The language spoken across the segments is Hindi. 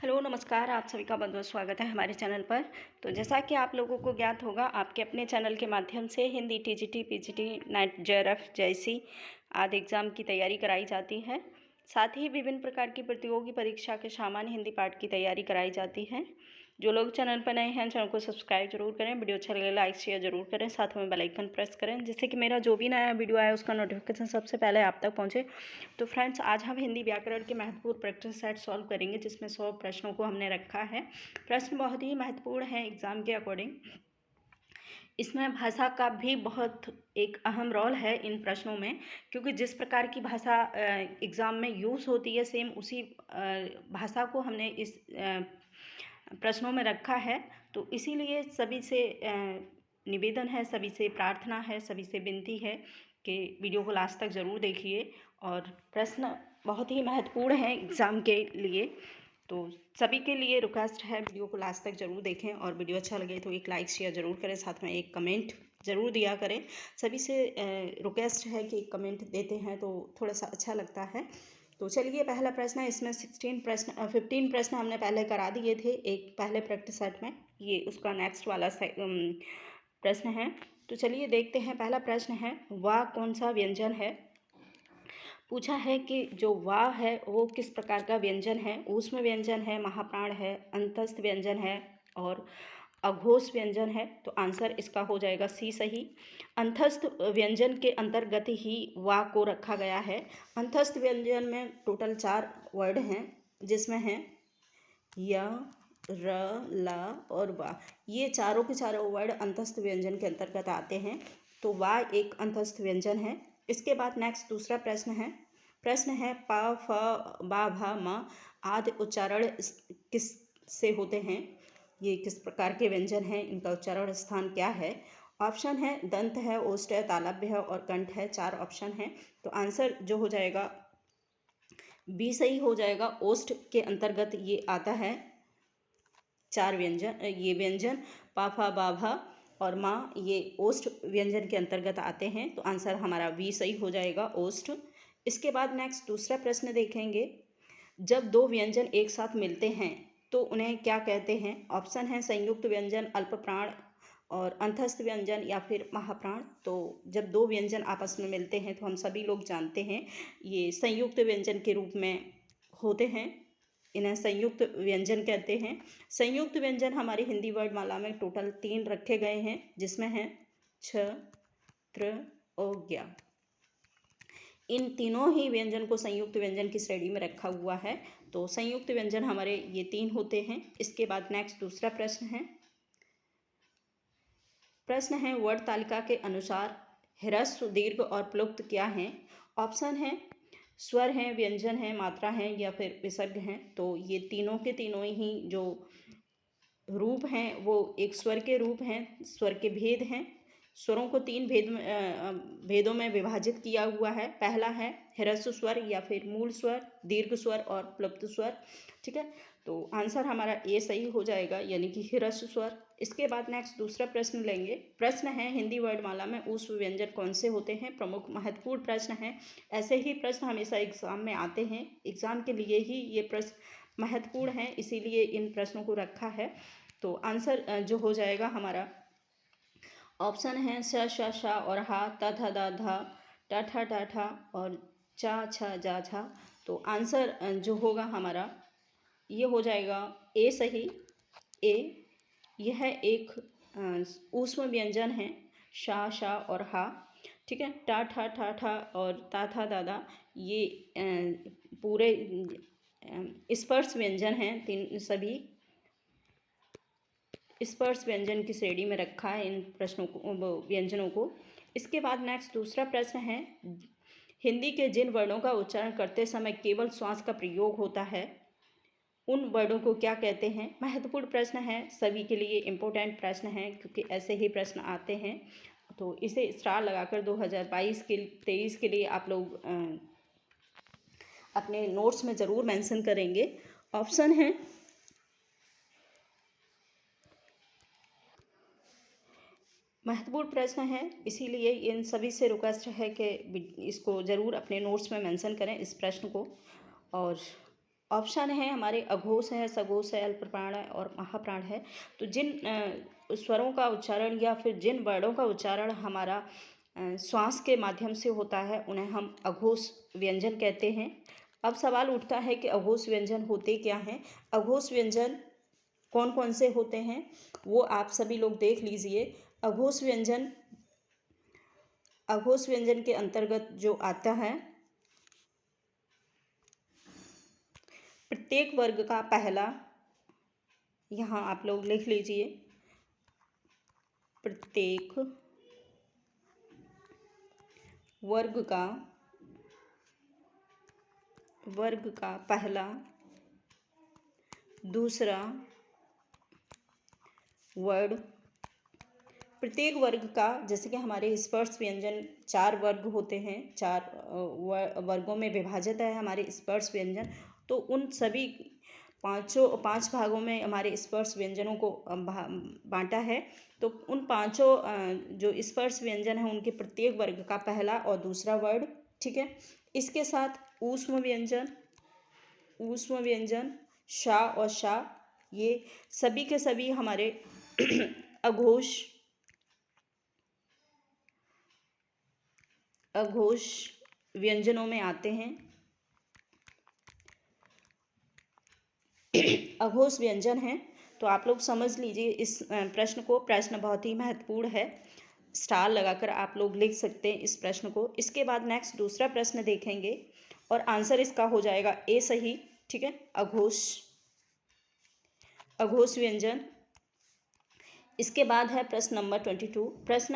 हेलो नमस्कार, आप सभी का बहुत-बहुत स्वागत है हमारे चैनल पर। तो जैसा कि आप लोगों को ज्ञात होगा, आपके अपने चैनल के माध्यम से Hindi, TGT, PGT, net, JRF जैसी आदि एग्ज़ाम की तैयारी कराई जाती है। साथ ही विभिन्न प्रकार की प्रतियोगी परीक्षा के सामान्य हिंदी पाठ की तैयारी कराई जाती है। जो लोग चैनल पर नए हैं, चैनल को सब्सक्राइब जरूर करें, वीडियो अच्छा लगे लाइक शेयर जरूर करें, साथ में बेल आइकन प्रेस करें जिससे कि मेरा जो भी नया वीडियो आए उसका नोटिफिकेशन सबसे पहले आप तक पहुंचे। तो फ्रेंड्स, आज हम हिंदी व्याकरण के महत्वपूर्ण प्रैक्टिस सेट सॉल्व करेंगे जिसमें 100 प्रश्नों को हमने रखा है। प्रश्न बहुत ही महत्वपूर्ण है एग्जाम के अकॉर्डिंग। इसमें भाषा का भी बहुत एक अहम रोल है इन प्रश्नों में, क्योंकि जिस प्रकार की भाषा एग्ज़ाम में यूज़ होती है सेम उसी भाषा को हमने इस प्रश्नों में रखा है। तो इसीलिए सभी से निवेदन है, सभी से प्रार्थना है, सभी से विनती है कि वीडियो को लास्ट तक ज़रूर देखिए। और प्रश्न बहुत ही महत्वपूर्ण है एग्ज़ाम के लिए, तो सभी के लिए रिक्वेस्ट है वीडियो को लास्ट तक ज़रूर देखें। और वीडियो अच्छा लगे तो एक लाइक शेयर ज़रूर करें, साथ में एक कमेंट ज़रूर दिया करें। सभी से रिक्वेस्ट है कि कमेंट देते हैं तो थोड़ा सा अच्छा लगता है। तो चलिए, पहला प्रश्न है। इसमें 15 प्रश्न हमने पहले करा दिए थे एक पहले प्रैक्टिस सेट में, ये उसका नेक्स्ट वाला प्रश्न है। तो चलिए देखते हैं। पहला प्रश्न है, वाह कौन सा व्यंजन है। पूछा है कि जो वाह है वो किस प्रकार का व्यंजन है। ऊष्म व्यंजन है, महाप्राण है, अंतस्थ व्यंजन है और अघोष व्यंजन है। तो आंसर इसका हो जाएगा सी सही। अंतस्थ व्यंजन के अंतर्गत ही वाह को रखा गया है। अंतस्थ व्यंजन में टोटल 4 वर्ड हैं, जिसमें हैं य, र, ला और वा। ये चारों के चारों वर्ड अंतस्थ व्यंजन के अंतर्गत आते हैं। तो वा एक अंतस्थ व्यंजन है। इसके बाद नेक्स्ट दूसरा प्रश्न है प, फ, बा, भा, म आदि उच्चारण किस से होते हैं। ये किस प्रकार के व्यंजन हैं, इनका उच्चारण स्थान क्या है। ऑप्शन है दंत है, ओष्ठ है, तालव्य है और कंठ है। 4 ऑप्शन है। तो आंसर जो हो जाएगा बी सही हो जाएगा। ओष्ठ के अंतर्गत ये आता है 4 व्यंजन। ये व्यंजन पाफा, बाभा और माँ ये ओष्ठ व्यंजन के अंतर्गत आते हैं। तो आंसर हमारा बी सही हो जाएगा, ओष्ठ। इसके बाद नेक्स्ट दूसरा प्रश्न देखेंगे। जब 2 व्यंजन एक साथ मिलते हैं तो उन्हें क्या कहते हैं। ऑप्शन है संयुक्त व्यंजन, अल्प प्राण और अंतस्थ व्यंजन या फिर महाप्राण। तो जब 2 व्यंजन आपस में मिलते हैं तो हम सभी लोग जानते हैं ये संयुक्त व्यंजन के रूप में होते हैं, इन्हें संयुक्त व्यंजन कहते हैं। संयुक्त व्यंजन हमारी हिंदी वर्णमाला में टोटल 3 रखे गए हैं, जिसमें हैं छ, त्र और ज्ञ। इन तीनों ही व्यंजन को संयुक्त व्यंजन की श्रेणी में रखा हुआ है। तो संयुक्त व्यंजन हमारे ये 3 होते हैं। इसके बाद नेक्स्ट दूसरा प्रश्न है वर्ड तालिका के अनुसार ह्रस्व, दीर्घ और प्लुप्त क्या हैं। ऑप्शन है स्वर हैं, व्यंजन हैं, मात्रा हैं या फिर विसर्ग हैं। तो ये तीनों के तीनों ही जो रूप हैं वो एक स्वर के रूप हैं, स्वर के भेद हैं। स्वरों को 3 भेदों में विभाजित किया हुआ है। पहला है ह्रस्व स्वर या फिर मूल स्वर, दीर्घ स्वर और प्लुप्त स्वर। ठीक है, तो आंसर हमारा ए सही हो जाएगा, यानी कि ह्रस्व स्वर। इसके बाद नेक्स्ट दूसरा प्रश्न लेंगे। प्रश्न है हिंदी वर्णमाला में ऊष्म व्यंजन कौन से होते हैं। प्रमुख महत्वपूर्ण प्रश्न है। ऐसे ही प्रश्न हमेशा एग्जाम में आते हैं, एग्जाम के लिए ही ये प्रश्न महत्वपूर्ण है, इसीलिए इन प्रश्नों को रखा है। तो आंसर जो हो जाएगा हमारा ऑप्शन है श, श, श और हा, त, थ, द, ध, ट, ठ, ट, ठ और च, छ, ज, झ। तो आंसर जो होगा हमारा ये हो जाएगा ए सही। ए यह एक ऊष्म व्यंजन है, शा, शा और हा। ठीक है, टा, ठा, ठा, ठा और ता, था, दादा ये पूरे स्पर्श व्यंजन हैं। तीन सभी स्पर्श व्यंजन की श्रेणी में रखा है इन प्रश्नों को, व्यंजनों को। इसके बाद नेक्स्ट दूसरा प्रश्न है हिंदी के जिन वर्णों का उच्चारण करते समय केवल श्वास का प्रयोग होता है उन वर्णों को क्या कहते हैं। महत्वपूर्ण प्रश्न है, सभी के लिए इम्पोर्टेंट प्रश्न है, क्योंकि ऐसे ही प्रश्न आते हैं। तो इसे स्टार लगाकर 2023 के लिए आप लोग अपने नोट्स में ज़रूर मेंशन करेंगे। ऑप्शन है महत्वपूर्ण प्रश्न है, इसीलिए इन सभी से रिक्वेस्ट है कि इसको ज़रूर अपने नोट्स में मेंशन करें इस प्रश्न को। और ऑप्शन है हमारे अघोष है, सघोष है, अल्पप्राण है और महाप्राण है। तो जिन स्वरों का उच्चारण या फिर जिन वर्णों का उच्चारण हमारा श्वास के माध्यम से होता है उन्हें हम अघोष व्यंजन कहते हैं। अब सवाल उठता है कि अघोष व्यंजन होते क्या हैं। अघोष व्यंजन कौन कौन से होते हैं वो आप सभी लोग देख लीजिए। अघोष व्यंजन के अंतर्गत जो आता है, प्रत्येक वर्ग का पहला, यहाँ आप लोग लिख लीजिए, प्रत्येक वर्ग का पहला, दूसरा वर्ड, प्रत्येक वर्ग का, जैसे कि हमारे स्पर्श व्यंजन 4 वर्ग होते हैं, 4 वर्गों में विभाजित है हमारे स्पर्श व्यंजन। तो उन सभी 5 भागों में हमारे स्पर्श व्यंजनों को बांटा है। तो उन 5 जो स्पर्श व्यंजन हैं उनके प्रत्येक वर्ग का पहला और दूसरा वर्ड, ठीक है। इसके साथ ऊष्म व्यंजन शा और शा, ये सभी के सभी हमारे अघोष व्यंजनों में आते हैं। अघोष व्यंजन है। तो आप लोग समझ लीजिए इस प्रश्न को। प्रश्न बहुत ही महत्वपूर्ण है, स्टार लगाकर आप लोग लिख सकते हैं इस प्रश्न को। इसके बाद नेक्स्ट दूसरा प्रश्न देखेंगे और आंसर इसका हो जाएगा ए सही, ठीक है। अघोष व्यंजन। इसके बाद है प्रश्न नंबर 22। प्रश्न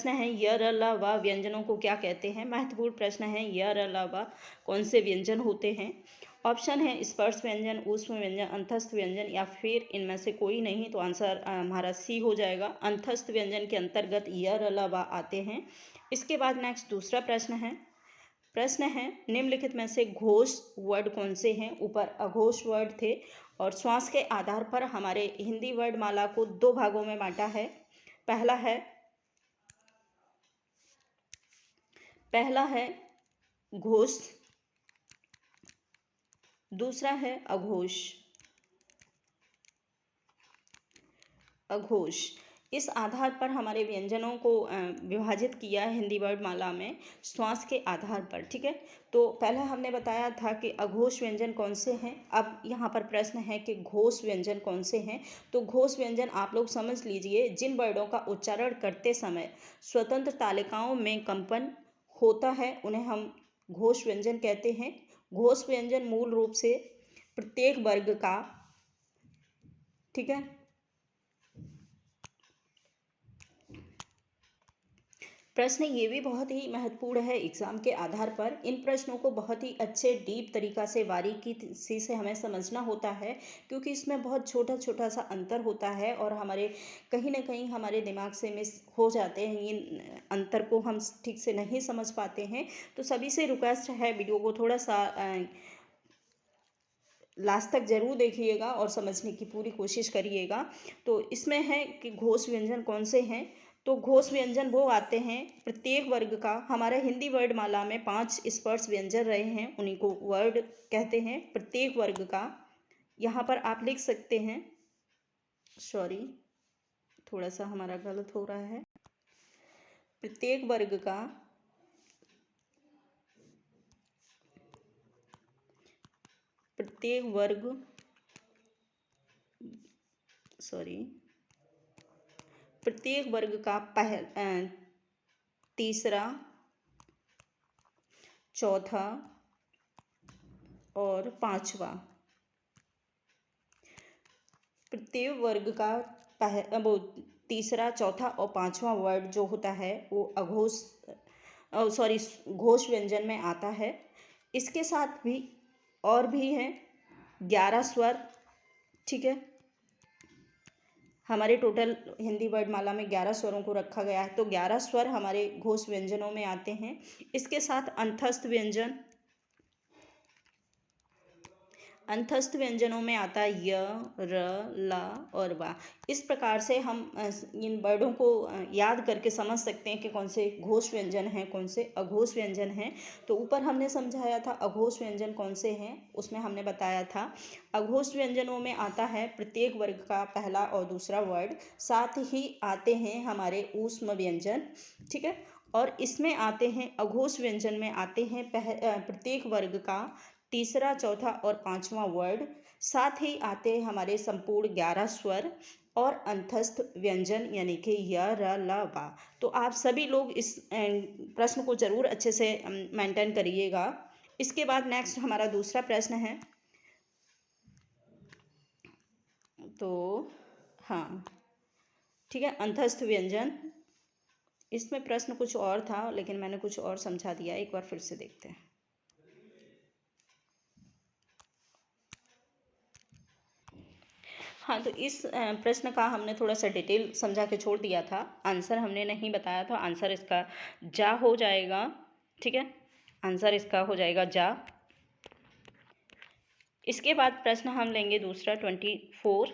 है य र ल व व्यंजनों को क्या कहते हैं। महत्वपूर्ण प्रश्न है, य र ल व कौन से व्यंजन होते हैं। ऑप्शन है स्पर्श व्यंजन, ऊष्म व्यंजन, अंतस्थ व्यंजन या फिर इनमें से कोई नहीं। तो आंसर हमारा सी हो जाएगा। अंतस्थ व्यंजन के अंतर्गत य र ल व आते हैं। इसके बाद नेक्स्ट दूसरा प्रश्न है निम्नलिखित में से घोष वर्ड कौन से हैं। ऊपर अघोष वर्ड थे और श्वास के आधार पर हमारे हिंदी वर्ड माला को 2 भागों में बांटा है। पहला है घोष, दूसरा है अघोष। इस आधार पर हमारे व्यंजनों को विभाजित किया है हिंदी वर्ड माला में श्वास के आधार पर, ठीक है। तो पहले हमने बताया था कि अघोष व्यंजन कौन से हैं। अब यहाँ पर प्रश्न है कि घोष व्यंजन कौन से हैं। तो घोष व्यंजन आप लोग समझ लीजिए, जिन वर्डों का उच्चारण करते समय स्वतंत्र तालिकाओं में कंपन होता है उन्हें हम घोष व्यंजन कहते हैं। घोष व्यंजन मूल रूप से प्रत्येक वर्ग का, ठीक है, प्रश्न ये भी बहुत ही महत्वपूर्ण है एग्जाम के आधार पर। इन प्रश्नों को बहुत ही अच्छे डीप तरीक़ा से बारीकी से हमें समझना होता है, क्योंकि इसमें बहुत छोटा छोटा सा अंतर होता है और हमारे कहीं ना कहीं हमारे दिमाग से मिस हो जाते हैं। इन अंतर को हम ठीक से नहीं समझ पाते हैं। तो सभी से रिक्वेस्ट है, वीडियो को थोड़ा सा लास्ट तक ज़रूर देखिएगा और समझने की पूरी कोशिश करिएगा। तो इसमें है कि घोष व्यंजन कौन से हैं। तो घोष व्यंजन वो आते हैं प्रत्येक वर्ग का, हमारे हिंदी वर्ड माला में 5 स्पर्श व्यंजन रहे हैं, उन्हीं को वर्ड कहते हैं प्रत्येक वर्ग का। यहाँ पर आप लिख सकते हैं, सॉरी थोड़ा सा हमारा गलत हो रहा है, प्रत्येक वर्ग का तीसरा, चौथा और पांचवा, प्रत्येक वर्ग का वो तीसरा, चौथा और पांचवा वर्ड जो होता है वो घोष व्यंजन में आता है। इसके साथ भी और भी हैं 11 स्वर, ठीक है। हमारे टोटल हिंदी वर्ड माला में 11 स्वरों को रखा गया है। तो 11 स्वर हमारे घोष व्यंजनों में आते हैं। इसके साथ अंतस्थ अंतस्थ व्यंजनों में आता है य, र, ला और वा। इस प्रकार से हम इन वर्डों को याद करके समझ सकते हैं कि कौन से घोष व्यंजन हैं, कौन से अघोष व्यंजन हैं। तो ऊपर हमने समझाया था अघोष व्यंजन कौन से हैं, उसमें हमने बताया था अघोष व्यंजनों में आता है प्रत्येक वर्ग का पहला और दूसरा वर्ड, साथ ही आते हैं हमारे ऊष्म व्यंजन, ठीक है। और इसमें आते हैं अघोष व्यंजन में आते हैं प्रत्येक वर्ग का तीसरा, चौथा और पांचवा वर्ड, साथ ही आते हैं हमारे संपूर्ण 11 स्वर और अंतस्थ व्यंजन यानी कि य, र, ल, वा। तो आप सभी लोग इस प्रश्न को जरूर अच्छे से मेंटेन करिएगा। इसके बाद नेक्स्ट हमारा दूसरा प्रश्न है, तो हाँ ठीक है, अंतस्थ व्यंजन। इसमें प्रश्न कुछ और था लेकिन मैंने कुछ और समझा दिया, एक बार फिर से देखते हैं। हाँ, तो इस प्रश्न का हमने थोड़ा सा डिटेल समझा के छोड़ दिया था, आंसर हमने नहीं बताया था। आंसर इसका जा हो जाएगा, ठीक है, आंसर इसका हो जाएगा जा। इसके बाद प्रश्न हम लेंगे दूसरा 24।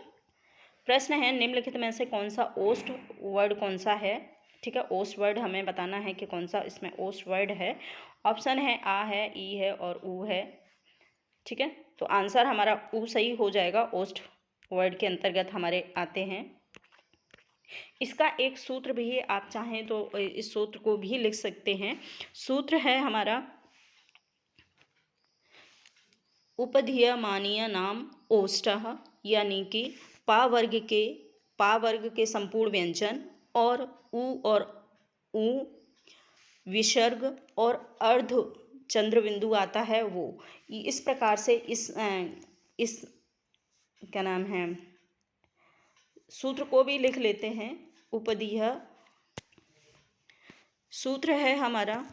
प्रश्न है निम्नलिखित में से कौन सा ओस्ट वर्ड कौन सा है, ठीक है। ओस्ट वर्ड हमें बताना है कि कौन सा इसमें ओस्ट वर्ड है। ऑप्शन है आ है, ई है और ऊ है, ठीक है। तो आंसर हमारा ऊ सही हो जाएगा, ओस्ट वर्ड के अंतर्गत हमारे आते हैं। इसका एक सूत्र भी है, आप चाहें तो इस सूत्र को भी लिख सकते हैं। सूत्र है हमारा उपधीयमानीय नाम ओष्ठः, यानी कि पा वर्ग के संपूर्ण व्यंजन और ऊ विसर्ग और अर्ध चंद्र बिंदु आता है वो। इस प्रकार से इस क्या नाम है सूत्र को भी लिख लेते हैं। उपधीय सूत्र है हमारा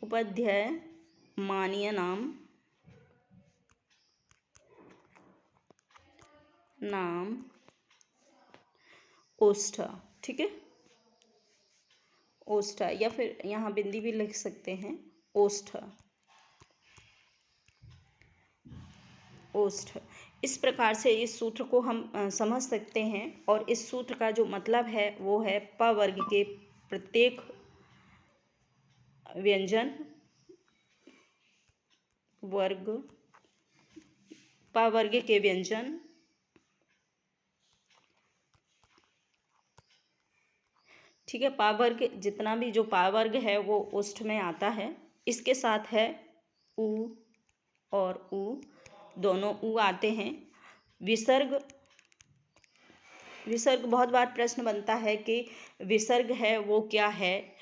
उपाध्याय मानीय नाम ओष्ठ, ठीक है, ओष्ठ, या फिर यहाँ बिंदी भी लिख सकते हैं, ओष्ठ, ओष्ठ। इस प्रकार से इस सूत्र को हम समझ सकते हैं। और इस सूत्र का जो मतलब है वो है प वर्ग के प्रत्येक व्यंजन वर्ग, प वर्ग के व्यंजन ठीक है, पा वर्ग जितना भी जो पा वर्ग है वो ओष्ठ में आता है। इसके साथ है ऊ और ऊ, दोनों ऊ आते हैं। विसर्ग बहुत बार प्रश्न बनता है कि विसर्ग है वो क्या है,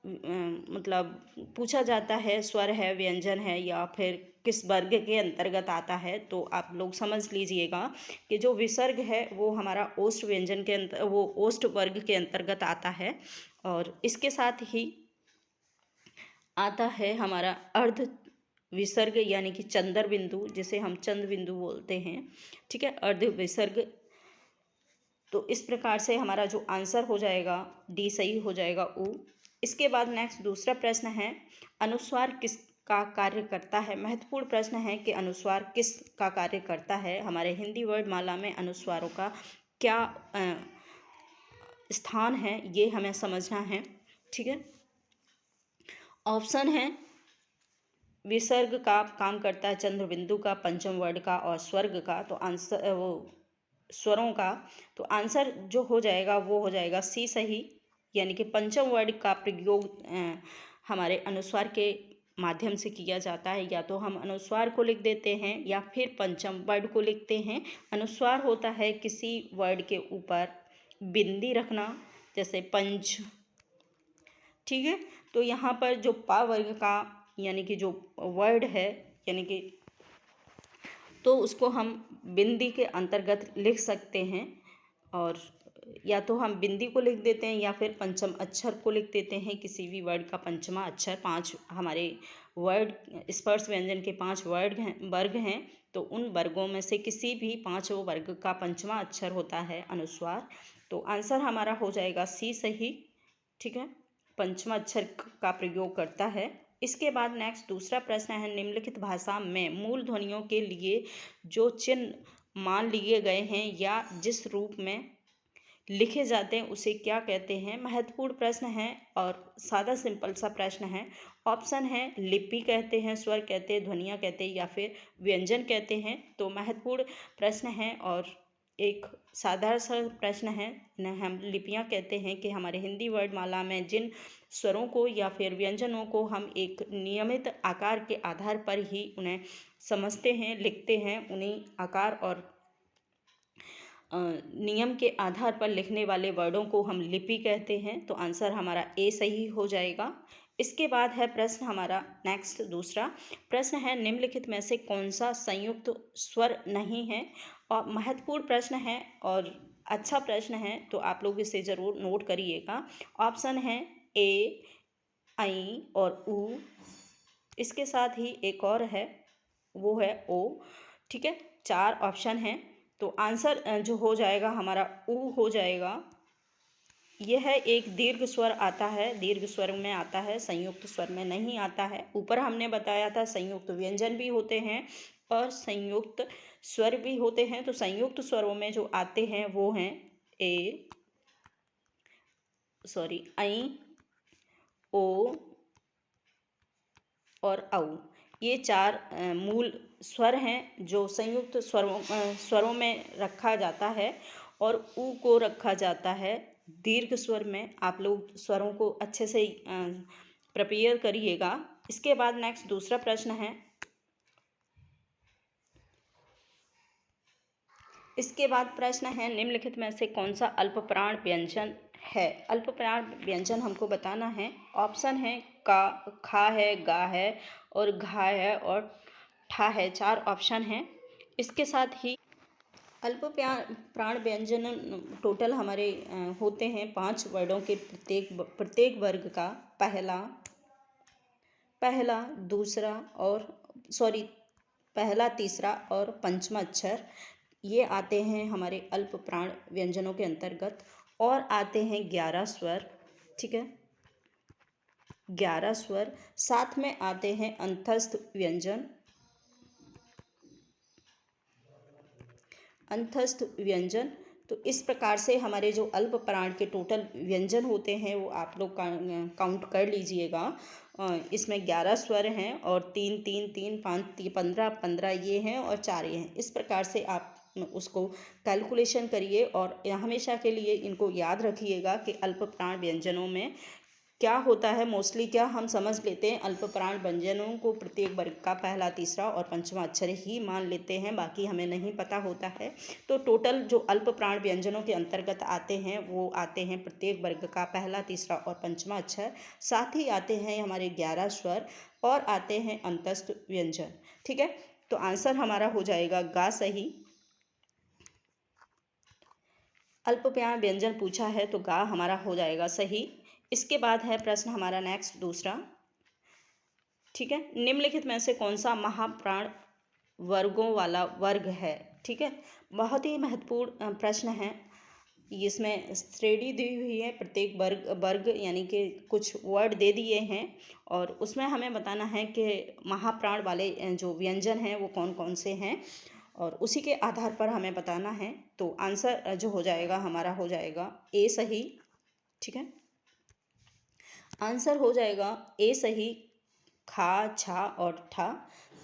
मतलब पूछा जाता है स्वर है, व्यंजन है, या फिर किस वर्ग के अंतर्गत आता है। तो आप लोग समझ लीजिएगा कि जो विसर्ग है वो हमारा ओष्ठ व्यंजन के वो ओष्ठ वर्ग के अंतर्गत आता है। और इसके साथ ही आता है हमारा अर्ध विसर्ग यानी कि चंद्र बिंदु, जिसे हम चंद्र बिंदु बोलते हैं, ठीक है, अर्ध विसर्ग। तो इस प्रकार से हमारा जो आंसर हो जाएगा डी सही हो जाएगा, ऊ। इसके बाद नेक्स्ट दूसरा प्रश्न है अनुस्वार किस का कार्य करता है। महत्वपूर्ण प्रश्न है कि अनुस्वार किस का कार्य करता है। हमारे हिंदी वर्ड माला में अनुस्वारों का क्या स्थान है ये हमें समझना है, ठीक है। ऑप्शन है विसर्ग का काम करता है चंद्र बिंदु का, पंचम वर्ड का और स्वर्ग का, तो आंसर वो स्वरों का, तो आंसर जो हो जाएगा वो हो जाएगा सी सही, यानी कि पंचम वर्ड का प्रयोग हमारे अनुस्वार के माध्यम से किया जाता है। या तो हम अनुस्वार को लिख देते हैं या फिर पंचम वर्ड को लिखते हैं। अनुस्वार होता है किसी वर्ड के ऊपर बिंदी रखना, जैसे पंच, ठीक है। तो यहाँ पर जो पा वर्ग का यानी कि जो वर्ड है, यानी कि तो उसको हम बिंदी के अंतर्गत लिख सकते हैं। और या तो हम बिंदी को लिख देते हैं या फिर पंचम अक्षर को लिख देते हैं, किसी भी वर्ड का पंचमा अक्षर। 5 हमारे वर्ड स्पर्श व्यंजन के 5 वर्ग हैं, तो उन वर्गों में से किसी भी 5 वर्ग का पंचमा अक्षर होता है अनुस्वार। तो आंसर हमारा हो जाएगा सी सही। ठीक है, पंचमा अक्षर का प्रयोग करता है। इसके बाद नेक्स्ट दूसरा प्रश्न है, निम्नलिखित भाषा में मूल ध्वनियों के लिए जो चिन्ह मान लिए गए हैं या जिस रूप में लिखे जाते हैं उसे क्या कहते हैं। महत्वपूर्ण प्रश्न है और सादा सिंपल सा प्रश्न है। ऑप्शन है लिपि कहते हैं, स्वर कहते हैं, ध्वनियाँ कहते हैं या फिर व्यंजन कहते हैं। तो महत्वपूर्ण प्रश्न है और एक साधारण सा प्रश्न है न, हम लिपियाँ कहते हैं कि हमारे हिंदी वर्णमाला में जिन स्वरों को या फिर व्यंजनों को हम एक नियमित आकार के आधार पर ही उन्हें समझते हैं, लिखते हैं, उन्हीं आकार और नियम के आधार पर लिखने वाले वर्डों को हम लिपि कहते हैं। तो आंसर हमारा ए सही हो जाएगा। इसके बाद है प्रश्न हमारा नेक्स्ट दूसरा प्रश्न है, निम्नलिखित में से कौन सा संयुक्त स्वर नहीं है। और महत्वपूर्ण प्रश्न है और अच्छा प्रश्न है, तो आप लोग इसे ज़रूर नोट करिएगा। ऑप्शन है ए, आई और ऊ। इसके साथ ही एक और है, वो है ओ। ठीक है, 4 ऑप्शन हैं। तो आंसर जो हो जाएगा हमारा ऊ हो जाएगा। यह एक दीर्घ स्वर आता है, दीर्घ स्वर में आता है, संयुक्त स्वर में नहीं आता है। ऊपर हमने बताया था संयुक्त व्यंजन भी होते हैं और संयुक्त स्वर भी होते हैं। तो संयुक्त स्वरों में जो आते हैं वो हैं ऐ, ओ और औ। ये 4 मूल स्वर हैं जो संयुक्त स्वरों में रखा जाता है और ऊ को रखा जाता है दीर्घ स्वर में। आप लोग स्वरों को अच्छे से प्रिपेयर करिएगा। इसके बाद नेक्स्ट दूसरा प्रश्न है, इसके बाद प्रश्न है, निम्नलिखित में से कौन सा अल्पप्राण व्यंजन है। अल्पप्राण व्यंजन हमको बताना है। ऑप्शन है का, खा है, गा है और घा है और ठा है। 4 ऑप्शन हैं। इसके साथ ही अल्प प्राण व्यंजन टोटल हमारे होते हैं 5 वर्डों के, प्रत्येक वर्ग का पहला दूसरा और पहला, तीसरा और पंचमा अक्षर, ये आते हैं हमारे अल्प प्राण व्यंजनों के अंतर्गत। और आते हैं 11 स्वर। ठीक है, 11 स्वर। साथ में आते हैं अंतस्थ व्यंजन। तो इस प्रकार से हमारे जो अल्प प्राण के टोटल व्यंजन होते हैं वो आप लोग काउंट कर लीजिएगा। इसमें 11 स्वर हैं और 3 3 3 5 15 15 ये हैं और 4 ये हैं। इस प्रकार से आप उसको कैलकुलेशन करिए और हमेशा के लिए इनको याद रखिएगा कि अल्प प्राण व्यंजनों में क्या होता है। मोस्टली क्या हम समझ लेते हैं, अल्प प्राण व्यंजनों को प्रत्येक वर्ग का पहला, तीसरा और पंचमा अक्षर ही मान लेते हैं, बाकी हमें नहीं पता होता है। तो टोटल जो अल्प प्राण व्यंजनों के अंतर्गत आते हैं वो आते हैं प्रत्येक वर्ग का पहला, तीसरा और पंचमा अक्षर। साथ ही आते हैं हमारे 11 स्वर और आते हैं अंतस्थ व्यंजन। ठीक है, तो आंसर हमारा हो जाएगा गा सही। अल्प प्राण व्यंजन पूछा है तो गा हमारा हो जाएगा सही। इसके बाद है प्रश्न हमारा नेक्स्ट दूसरा। ठीक है, निम्नलिखित में से कौन सा महाप्राण वर्गों वाला वर्ग है। ठीक है, बहुत ही महत्वपूर्ण प्रश्न है। इसमें श्रेणी दी हुई है, प्रत्येक वर्ग यानी कि कुछ वर्ड दे दिए हैं और उसमें हमें बताना है कि महाप्राण वाले जो व्यंजन हैं वो कौन कौन से हैं और उसी के आधार पर हमें बताना है। तो आंसर जो हो जाएगा हमारा हो जाएगा ए सही। ठीक है, आंसर हो जाएगा ए सही, खा, छा और ठा।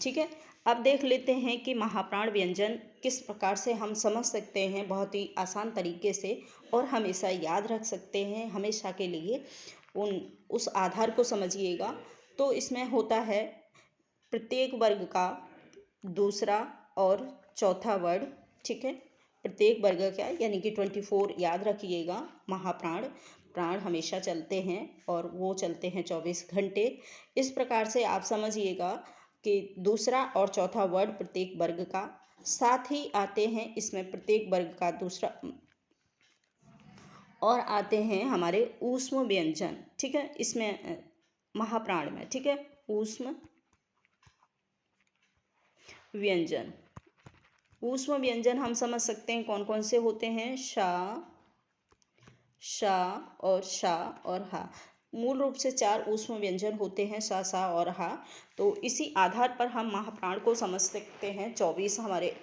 ठीक है, अब देख लेते हैं कि महाप्राण व्यंजन किस प्रकार से हम समझ सकते हैं बहुत ही आसान तरीके से और हमेशा याद रख सकते हैं हमेशा के लिए। उस आधार को समझिएगा। तो इसमें होता है प्रत्येक वर्ग का दूसरा और चौथा वर्ड। ठीक है, प्रत्येक वर्ग का यानी कि 24 याद रखिएगा। प्राण हमेशा चलते हैं और वो चलते हैं 24 घंटे। इस प्रकार से आप समझिएगा कि दूसरा और चौथा वर्ड प्रत्येक वर्ग का, साथ ही आते हैं इसमें प्रत्येक वर्ग का दूसरा और आते हैं हमारे ऊष्म व्यंजन। ठीक है, इसमें महाप्राण में। ठीक है, ऊष्म व्यंजन हम समझ सकते हैं कौन कौन से होते हैं। शा, शा और शा और हा। मूल रूप से 4 ऊष्म व्यंजन होते हैं, सा, सा और हा। तो इसी आधार पर हम महाप्राण को समझ सकते हैं। 24 हमारे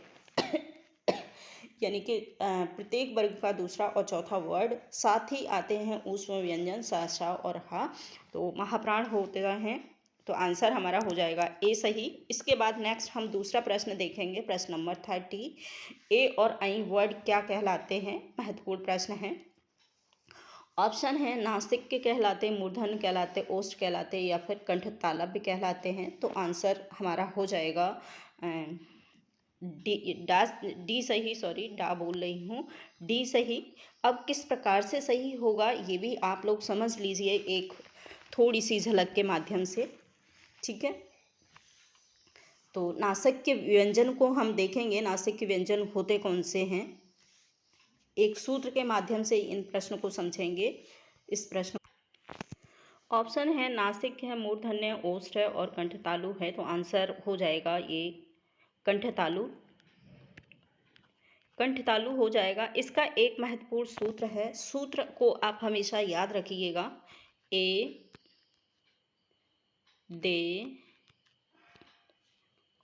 यानी कि प्रत्येक वर्ग का दूसरा और चौथा वर्ड साथ ही आते हैं ऊष्म व्यंजन सा, शा और हा। तो महाप्राण होते हैं। तो आंसर हमारा हो जाएगा ए सही। इसके बाद नेक्स्ट हम दूसरा प्रश्न देखेंगे, प्रश्न नंबर 30। ए और ऐ वर्ड क्या कहलाते हैं? महत्वपूर्ण प्रश्न है। ऑप्शन है नासिक के कहलाते, मूर्धन्य कहलाते, ओष्ठ कहलाते या फिर कंठ तालव्य कहलाते हैं। तो आंसर हमारा हो जाएगा डी सही, सॉरी डा बोल रही हूँ, डी सही। अब किस प्रकार से सही होगा ये भी आप लोग समझ लीजिए एक थोड़ी सी झलक के माध्यम से, ठीक है। तो नासिक के व्यंजन को हम देखेंगे, नासिक के व्यंजन होते कौन से हैं, एक सूत्र के माध्यम से इन प्रश्नों को समझेंगे। इस प्रश्न ऑप्शन है नासिक है, मूर्धन्य, ओष्ठ है और कंठतालु है। तो आंसर हो जाएगा ये कंठतालु, कंठतालु हो जाएगा। इसका एक महत्वपूर्ण सूत्र है, सूत्र को आप हमेशा याद रखिएगा, ए दे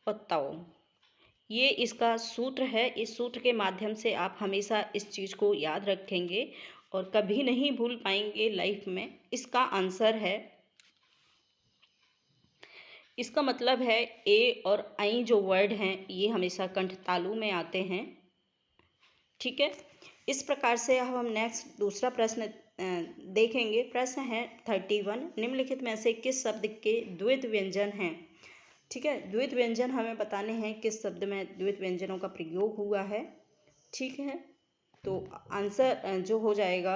और ताओ, ये इसका सूत्र है। इस सूत्र के माध्यम से आप हमेशा इस चीज़ को याद रखेंगे और कभी नहीं भूल पाएंगे लाइफ में। इसका आंसर है, इसका मतलब है ए और ऐ जो वर्ड हैं ये हमेशा कंठतालु में आते हैं, ठीक है। इस प्रकार से अब हम नेक्स्ट दूसरा प्रश्न देखेंगे। प्रश्न है 31। निम्नलिखित में से किस शब्द के द्वित व्यंजन हैं? ठीक है, द्वित व्यंजन हमें बताने हैं किस शब्द में द्वित व्यंजनों का प्रयोग हुआ है, ठीक है। तो आंसर जो हो जाएगा,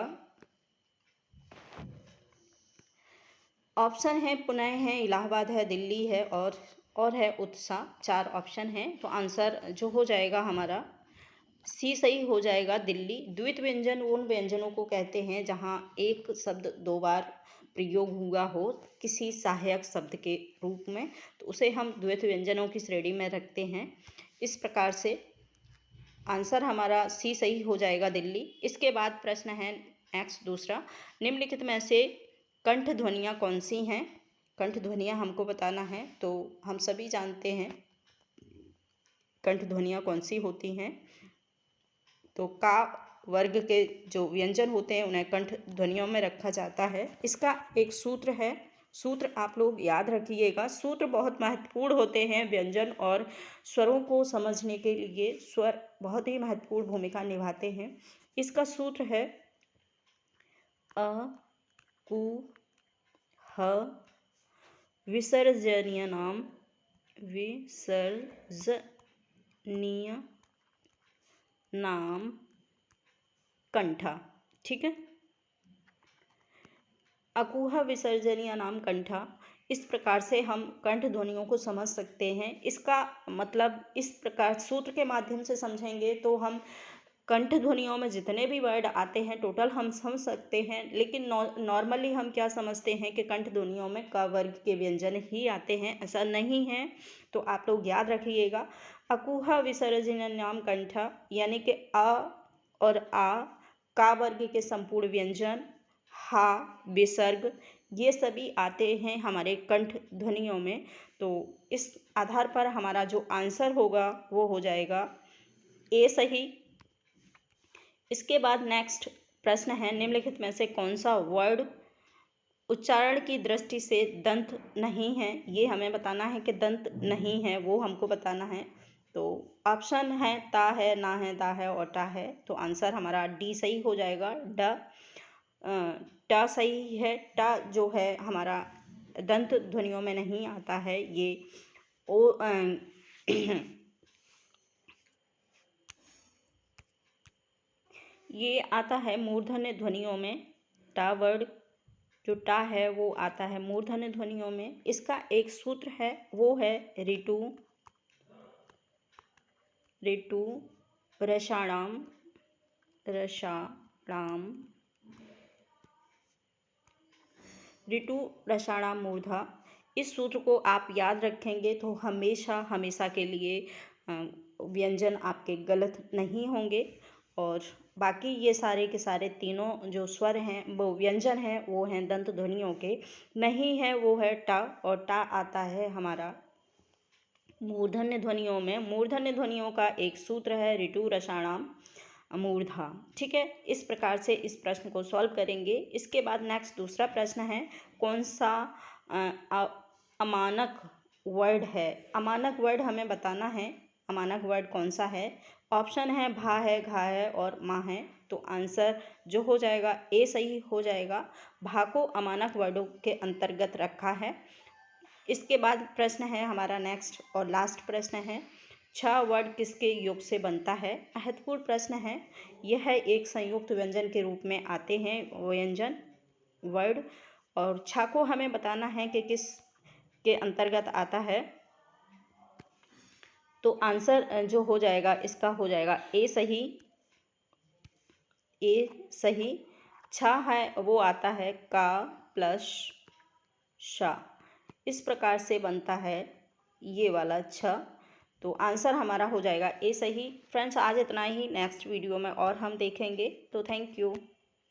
ऑप्शन है पुनः है, इलाहाबाद है, दिल्ली है और है उत्साह। 4 ऑप्शन हैं। तो आंसर जो हो जाएगा हमारा सी सही हो जाएगा, दिल्ली। द्वित व्यंजन उन व्यंजनों को कहते हैं जहां एक शब्द 2 बार प्रयोग हुआ हो किसी सहायक शब्द के रूप में, तो उसे हम द्वित व्यंजनों की श्रेणी में रखते हैं। इस प्रकार से आंसर हमारा सी सही हो जाएगा, दिल्ली। इसके बाद प्रश्न है नेक्स्ट दूसरा। निम्नलिखित में से कंठ ध्वनियाँ कौन सी हैं? कंठ ध्वनियाँ हमको बताना है। तो हम सभी जानते हैं कंठ ध्वनियाँ कौन सी होती हैं। तो का वर्ग के जो व्यंजन होते हैं उन्हें कंठ ध्वनियों में रखा जाता है। इसका एक सूत्र है, सूत्र आप लोग याद रखिएगा। सूत्र बहुत महत्वपूर्ण होते हैं व्यंजन और स्वरों को समझने के लिए। स्वर बहुत ही महत्वपूर्ण भूमिका निभाते हैं। इसका सूत्र है अ कु ह विसर्जनीय नाम, विसर्जनीय नाम कंठा, ठीक है। अकुहा विसर्जनीय नाम कंठा। इस प्रकार से हम कंठ ध्वनियों को समझ सकते हैं। इसका मतलब इस प्रकार सूत्र के माध्यम से समझेंगे तो हम कंठ ध्वनियों में जितने भी वर्ड आते हैं टोटल हम समझ सकते हैं। लेकिन नॉर्मली हम क्या समझते हैं कि कंठ ध्वनियों में क वर्ग के व्यंजन ही आते हैं, ऐसा नहीं है। तो आप लोग याद रखिएगा, अकुहा विसर्जनीय नाम कंठा यानी कि अ और आ का वर्ग के संपूर्ण व्यंजन, हा विसर्ग, ये सभी आते हैं हमारे कंठ ध्वनियों में। तो इस आधार पर हमारा जो आंसर होगा वो हो जाएगा ए सही। इसके बाद नेक्स्ट प्रश्न है, निम्नलिखित में से कौन सा वर्ड उच्चारण की दृष्टि से दंत नहीं है? ये हमें बताना है कि दंत नहीं है, वो हमको बताना है। तो ऑप्शन है ता है, ना है, दा है और टा है। तो आंसर हमारा डी सही हो जाएगा, टा सही है। टा जो है हमारा दंत ध्वनियों में नहीं आता है। ये ये आता है मूर्धन्य ध्वनियों में। टा वर्ड जो टा है वो आता है मूर्धन्य ध्वनियों में। इसका एक सूत्र है, वो है ऋतु ऋतु रसाणाम रसाणाम ऋतु रसाणाम मूर्धा। इस सूत्र को आप याद रखेंगे तो हमेशा हमेशा के लिए व्यंजन आपके गलत नहीं होंगे और बाकी ये सारे के सारे तीनों जो स्वर हैं, वो व्यंजन हैं, वो हैं दंत ध्वनियों के। नहीं है वो है ट, और टा आता है हमारा मूर्धन्य ध्वनियों में। मूर्धन्य ध्वनियों का एक सूत्र है ऋतु रसाणाम मूर्धा। ठीक है, इस प्रकार से इस प्रश्न को सॉल्व करेंगे। इसके बाद नेक्स्ट दूसरा प्रश्न है, कौन सा अमानक वर्ड है। अमानक वर्ड हमें बताना है, अमानक वर्ड कौन सा है। ऑप्शन है भा है, घा है और माँ है। तो आंसर जो हो जाएगा ए सही हो जाएगा। भा को अमानक वर्डों के अंतर्गत रखा है। इसके बाद प्रश्न है हमारा नेक्स्ट और लास्ट प्रश्न है, छ वर्ड किसके योग से बनता है। महत्वपूर्ण प्रश्न है। यह एक संयुक्त व्यंजन के रूप में आते हैं व्यंजन वर्ड, और छ को हमें बताना है कि किस के अंतर्गत आता है। तो आंसर जो हो जाएगा इसका हो जाएगा ए सही। ए सही। छ है वो आता है का प्लस शा, इस प्रकार से बनता है ये वाला छ। तो आंसर हमारा हो जाएगा ए सही। फ्रेंड्स, आज इतना ही। नेक्स्ट वीडियो में और हम देखेंगे। तो थैंक यू।